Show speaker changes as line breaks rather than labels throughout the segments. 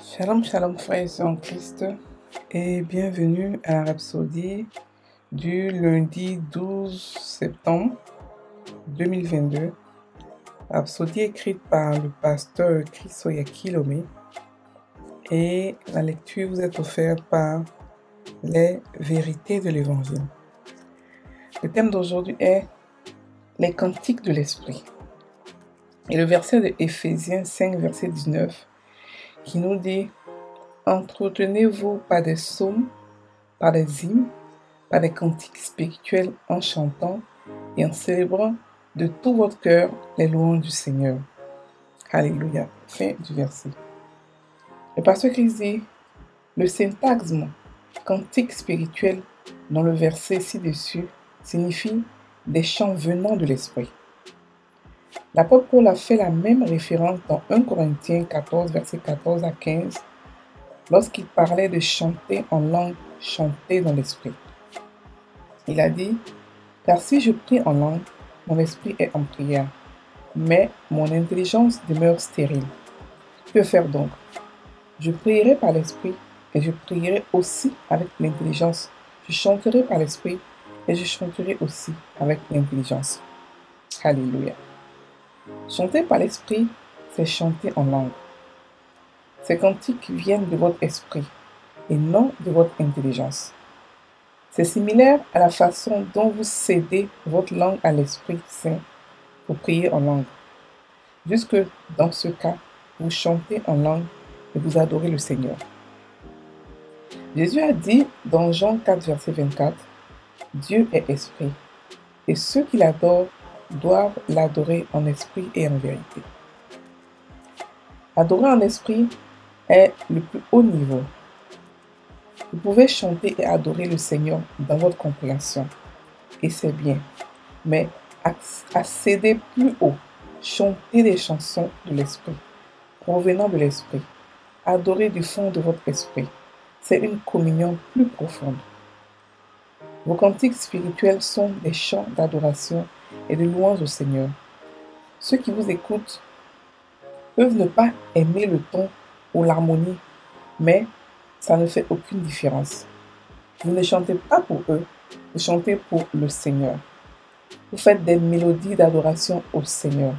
Shalom, shalom, frères et sœurs en Christ, et bienvenue à la Rhapsodie du lundi 12 septembre 2022. Rhapsodie écrite par le pasteur Chrisoya Kilomé, et la lecture vous est offerte par les vérités de l'Évangile. Le thème d'aujourd'hui est les cantiques de l'Esprit. Et le verset de Éphésiens 5, verset 19, qui nous dit: entretenez-vous par des psaumes, par des hymnes, par des cantiques spirituels en chantant et en célébrant de tout votre cœur les louanges du Seigneur. Alléluia. Fin du verset. Le pasteur Christ dit: le syntagme cantique spirituel dans le verset ci-dessus signifie des chants venant de l'Esprit. L'apôtre Paul a fait la même référence dans 1 Corinthiens 14, verset 14 à 15, lorsqu'il parlait de chanter en langue, chanter dans l'Esprit. Il a dit: car si je prie en langue, mon esprit est en prière, mais mon intelligence demeure stérile. Que faire donc? Je prierai par l'esprit et je prierai aussi avec l'intelligence. Je chanterai par l'esprit et je chanterai aussi avec l'intelligence. Alléluia. Chanter par l'esprit, c'est chanter en langue. Ces cantiques viennent de votre esprit et non de votre intelligence. C'est similaire à la façon dont vous cédez votre langue à l'Esprit Saint pour prier en langue. Jusque dans ce cas, vous chantez en langue et vous adorez le Seigneur. Jésus a dit dans Jean 4, verset 24, « Dieu est esprit, et ceux qui l'adorent doivent l'adorer en esprit et en vérité. » Adorer en esprit est le plus haut niveau. Vous pouvez chanter et adorer le Seigneur dans votre compréhension, et c'est bien, mais accéder plus haut, chanter des chansons de l'Esprit, provenant de l'Esprit, adorer du fond de votre esprit, c'est une communion plus profonde. Vos cantiques spirituels sont des chants d'adoration et de louange au Seigneur. Ceux qui vous écoutent peuvent ne pas aimer le ton ou l'harmonie, mais ça ne fait aucune différence. Vous ne chantez pas pour eux, vous chantez pour le Seigneur. Vous faites des mélodies d'adoration au Seigneur.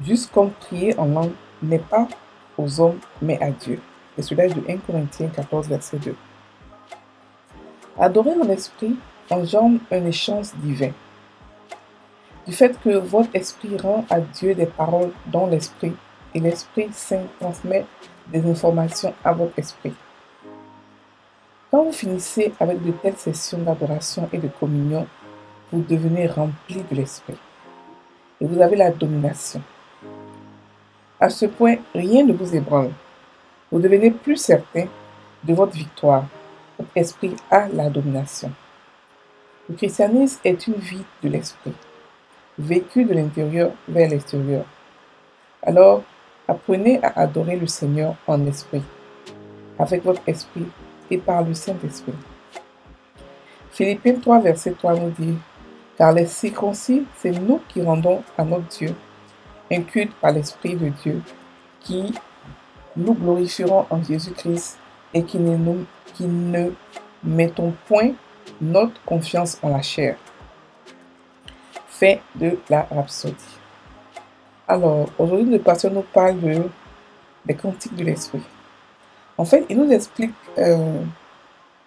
Juste comme prier en langue n'est pas aux hommes, mais à Dieu. Et cela est de 1 Corinthiens 14, verset 2. Adorer en esprit engendre un échange divin. Du fait que votre esprit rend à Dieu des paroles dans l'esprit, et l'Esprit Saint transmet des informations à votre esprit. Quand vous finissez avec de telles sessions d'adoration et de communion, vous devenez rempli de l'Esprit. Et vous avez la domination. À ce point, rien ne vous ébranle. Vous devenez plus certain de votre victoire. Votre esprit a la domination. Le christianisme est une vie de l'esprit, vécue de l'intérieur vers l'extérieur. Alors, apprenez à adorer le Seigneur en esprit, avec votre esprit et par le Saint-Esprit. Philippiens 3, verset 3 nous dit: car les circoncis, c'est nous qui rendons à notre Dieu un culte par l'Esprit de Dieu, qui nous glorifierons en Jésus-Christ et qui ne mettons point notre confiance en la chair. Fin de la Rhapsodie. Alors, aujourd'hui, le pasteur nous parle des cantiques de l'Esprit. En fait, il nous explique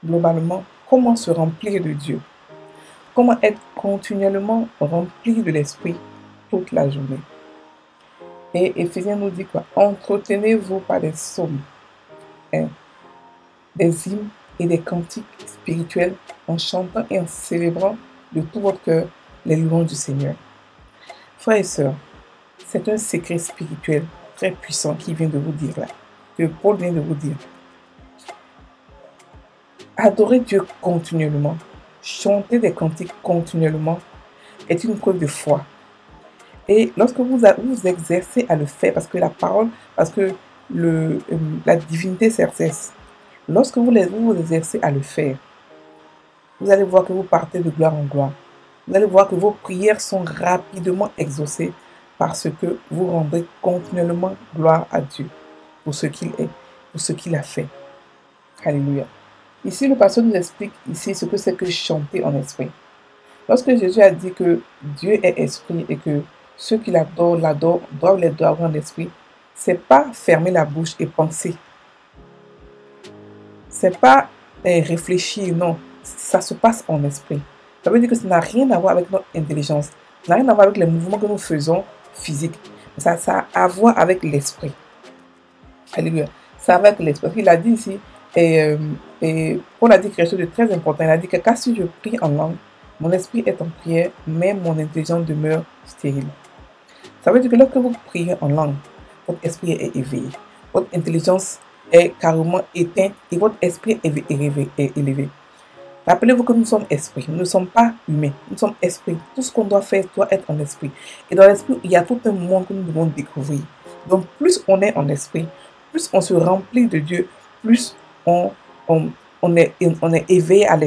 globalement comment se remplir de Dieu, comment être continuellement rempli de l'Esprit toute la journée. Et Éphésiens nous dit quoi? Entretenez-vous par des psaumes, des hymnes et des cantiques spirituels en chantant et en célébrant de tout votre cœur les louanges du Seigneur. Frères et sœurs, c'est un secret spirituel très puissant qui vient de vous dire là, que Paul vient de vous dire. Adorer Dieu continuellement, chanter des cantiques continuellement est une preuve de foi. Et lorsque vous vous exercez à le faire, parce que la parole, la divinité s'exerce, lorsque vous vous exercez à le faire, vous allez voir que vous partez de gloire en gloire. Vous allez voir que vos prières sont rapidement exaucées parce que vous rendez continuellement gloire à Dieu pour ce qu'il est pour ce qu'il a fait. Alléluia. Ici, le pasteur nous explique ici ce que c'est que chanter en esprit. Lorsque Jésus a dit que Dieu est esprit et que ceux qui l'adorent, doivent l'adorer en esprit, c'est pas fermer la bouche et penser. C'est pas réfléchir, non. Ça se passe en esprit. Ça veut dire que ça n'a rien à voir avec notre intelligence. Ça n'a rien à voir avec les mouvements que nous faisons physiques. Ça a à voir avec l'esprit. Alléluia. Ça a avec l'esprit. Il a dit ici, et Paul a dit quelque chose de très important. Il a dit que car si je prie en langue, mon esprit est en prière, mais mon intelligence demeure stérile. Ça veut dire que lorsque vous priez en langue, votre esprit est éveillé. Votre intelligence est carrément éteinte et votre esprit est élevé. Rappelez-vous que nous sommes esprits, nous ne sommes pas humains, nous sommes esprits. Tout ce qu'on doit faire doit être en esprit. Et dans l'esprit, il y a tout un monde que nous devons découvrir. Donc plus on est en esprit, plus on se remplit de Dieu, plus on est éveillé à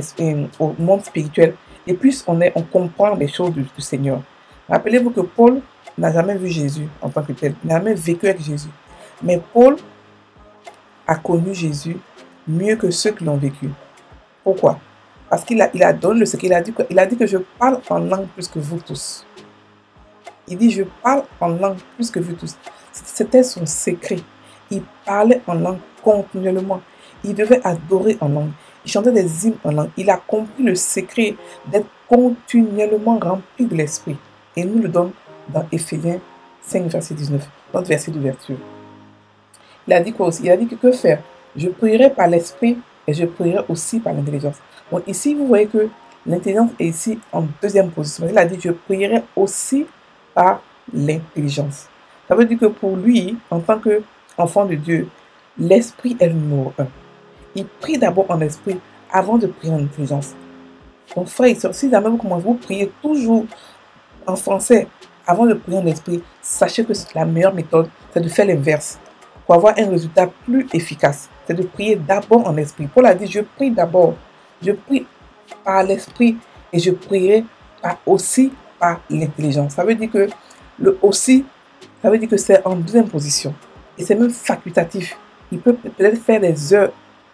au monde spirituel et plus on comprend les choses du Seigneur. Rappelez-vous que Paul n'a jamais vu Jésus en tant que tel, n'a jamais vécu avec Jésus. Mais Paul a connu Jésus mieux que ceux qui l'ont vécu. Pourquoi? Parce qu'il a donné le secret. Il a dit que je parle en langue plus que vous tous. Il dit je parle en langue plus que vous tous. C'était son secret. Il parlait en langue continuellement. Il devait adorer en langue. Il chantait des hymnes en langue. Il a compris le secret d'être continuellement rempli de l'esprit. Et il nous le donne dans Éphésiens 5, verset 19, notre verset d'ouverture. Il a dit quoi aussi? Il a dit que faire? Je prierai par l'esprit et je prierai aussi par l'intelligence. Donc ici, vous voyez que l'intelligence est ici en deuxième position. Il a dit je prierai aussi par l'intelligence. Ça veut dire que pour lui, en tant qu'enfant de Dieu, l'esprit est le numéro 1. Il prie d'abord en esprit avant de prier en intelligence. Donc frère et sœurs, si jamais vous commencez, vous priez toujours en français avant de prier en esprit, sachez que la meilleure méthode, c'est de faire l'inverse. Pour avoir un résultat plus efficace, c'est de prier d'abord en esprit. Paul a dit, je prie d'abord. Je prie par l'esprit et je prierai aussi par l'intelligence. Ça veut dire que le aussi, ça veut dire que c'est en deuxième position. Et c'est même facultatif. Il peut peut-être faire des heures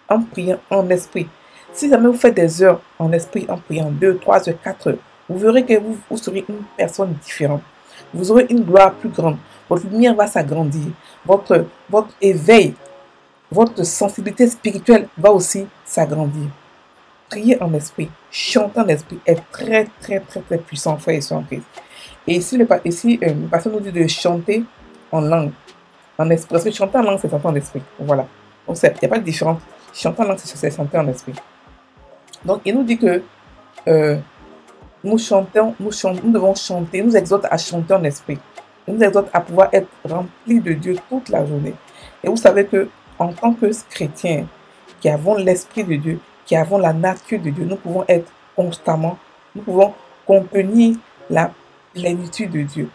en priant en esprit. Si jamais vous faites des heures en esprit, en priant 2, 3 heures, 4 heures, vous verrez que vous serez une personne différente. Vous aurez une gloire plus grande. Votre lumière va s'agrandir. Votre éveil, votre sensibilité spirituelle va aussi s'agrandir. Prier en esprit, chanter en esprit est très, très, très, très puissant, frère et sœurs en Christ. Et ici, le pasteur nous dit de chanter en langue, en esprit. Parce que chanter en langue, c'est chanter en esprit. Voilà. Donc, il n'y a pas de différence. Chanter en langue, c'est chanter en esprit. Donc, il nous dit que nous devons chanter, il nous exhorte à chanter en esprit. Il nous exhorte à pouvoir être remplis de Dieu toute la journée. Et vous savez que en tant que chrétiens qui avons l'esprit de Dieu, qui avons la nature de Dieu, nous pouvons être constamment, nous pouvons contenir la plénitude de Dieu.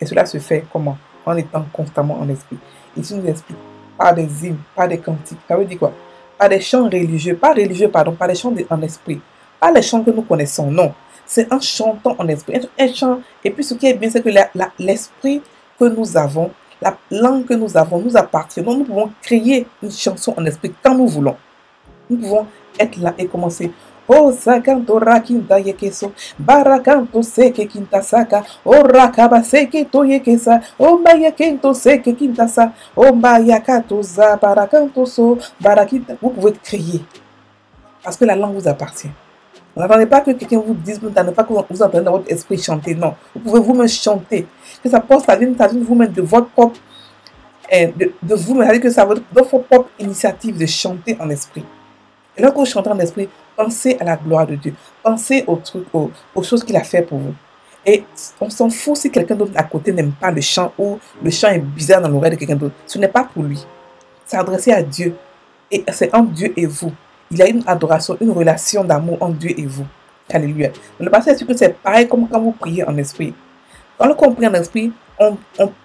Et cela se fait comment? En étant constamment en esprit. Ici, nous explique par des hymnes, par des cantiques. Ça veut dire quoi? Par des chants religieux, pas religieux, pardon, par des chants en esprit. Pas les chants que nous connaissons, non. C'est un chantant en esprit, un chant. Et puis ce qui est bien, c'est que l'esprit que nous avons, la langue que nous avons, nous appartient. Donc nous pouvons créer une chanson en esprit quand nous voulons. Nous pouvons être là et commencer. Oh, sakanto rakinta yekeso, barakanto seke kintasaka, oh rakaba seke to yekesa, oh bayakento seke kintasa, oh bayakato za barakanto so, barakinta. Vous pouvez crier parce que la langue vous appartient. N'attendez pas que quelqu'un vous dise, n'attendez pas que vous entendez dans votre esprit chanter. Non, vous pouvez vous-même chanter. Que ça porte, ça vient vous-même de votre propre, de vous-même, c'est-à-dire que ça va de votre propre initiative de chanter en esprit. Et lorsque vous chantez en esprit, pensez à la gloire de Dieu. Pensez aux choses qu'il a fait pour vous. Et on s'en fout si quelqu'un d'autre à côté n'aime pas le chant ou le chant est bizarre dans l'oreille de quelqu'un d'autre. Ce n'est pas pour lui. C'est adressé à Dieu. Et c'est entre Dieu et vous. Il y a une adoration, une relation d'amour entre Dieu et vous. Alléluia. Le passage est que c'est pareil comme quand vous priez en esprit. Quand on prie en esprit, on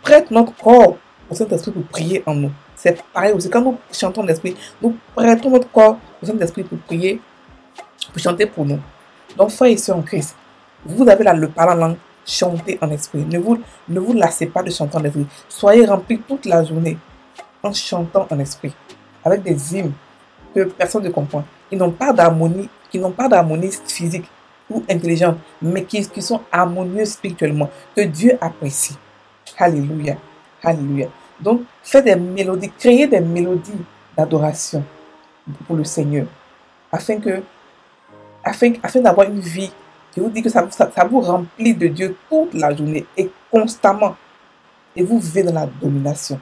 prête notre corps au Saint-Esprit pour prier en nous. C'est pareil aussi. Quand nous chantons en esprit, nous prêtons notre corps au Saint-Esprit pour prier, pour chanter pour nous. Donc, frères et sœurs en Christ, vous avez le parler en langue, chantez en esprit. Ne vous lassez pas de chanter en esprit. Soyez remplis toute la journée en chantant en esprit. avec des hymnes que personne ne comprend, qui n'ont pas d'harmonie, physique ou intelligente, mais qui sont harmonieux spirituellement, que Dieu apprécie. Alléluia. Alléluia. Donc, faites des mélodies, créez des mélodies d'adoration pour le Seigneur, afin d'avoir une vie, je vous dis que ça vous remplit de Dieu toute la journée et constamment. Et vous vivez dans la domination.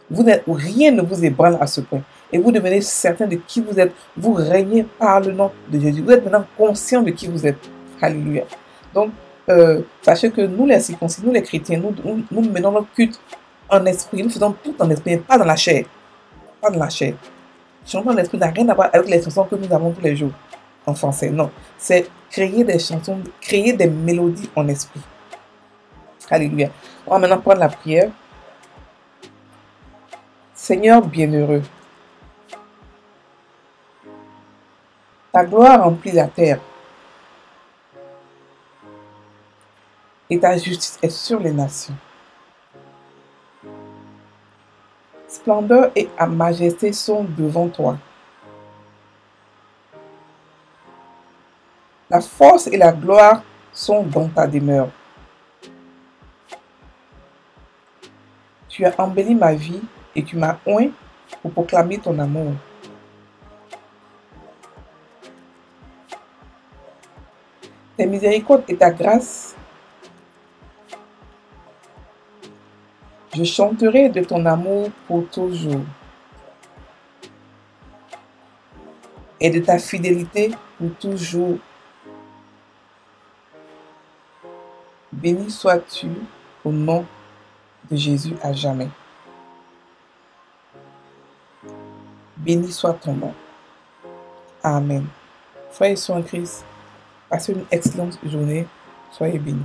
Rien ne vous ébranle à ce point. Et vous devenez certain de qui vous êtes. Vous régnez par le nom de Jésus. Vous êtes maintenant conscient de qui vous êtes. Alléluia. Donc, sachez que nous les circoncis, nous les chrétiens, nous menons notre culte en esprit. Nous faisons tout en esprit, mais pas dans la chair. Pas dans la chair. Chantons en esprit n'a rien à voir avec les chansons que nous avons tous les jours en français. Non. C'est créer des chansons, créer des mélodies en esprit. Alléluia. On va maintenant prendre la prière. Seigneur bienheureux, ta gloire remplit la terre et ta justice est sur les nations. Splendeur et majesté sont devant toi. La force et la gloire sont dans ta demeure. Tu as embelli ma vie et tu m'as oint pour proclamer ton amour. Tes miséricordes et ta grâce, je chanterai de ton amour pour toujours et de ta fidélité pour toujours. Béni sois-tu au nom de Jésus à jamais. Béni soit ton nom. Amen. Frères et sœurs en Christ, passez une excellente journée. Soyez bénis.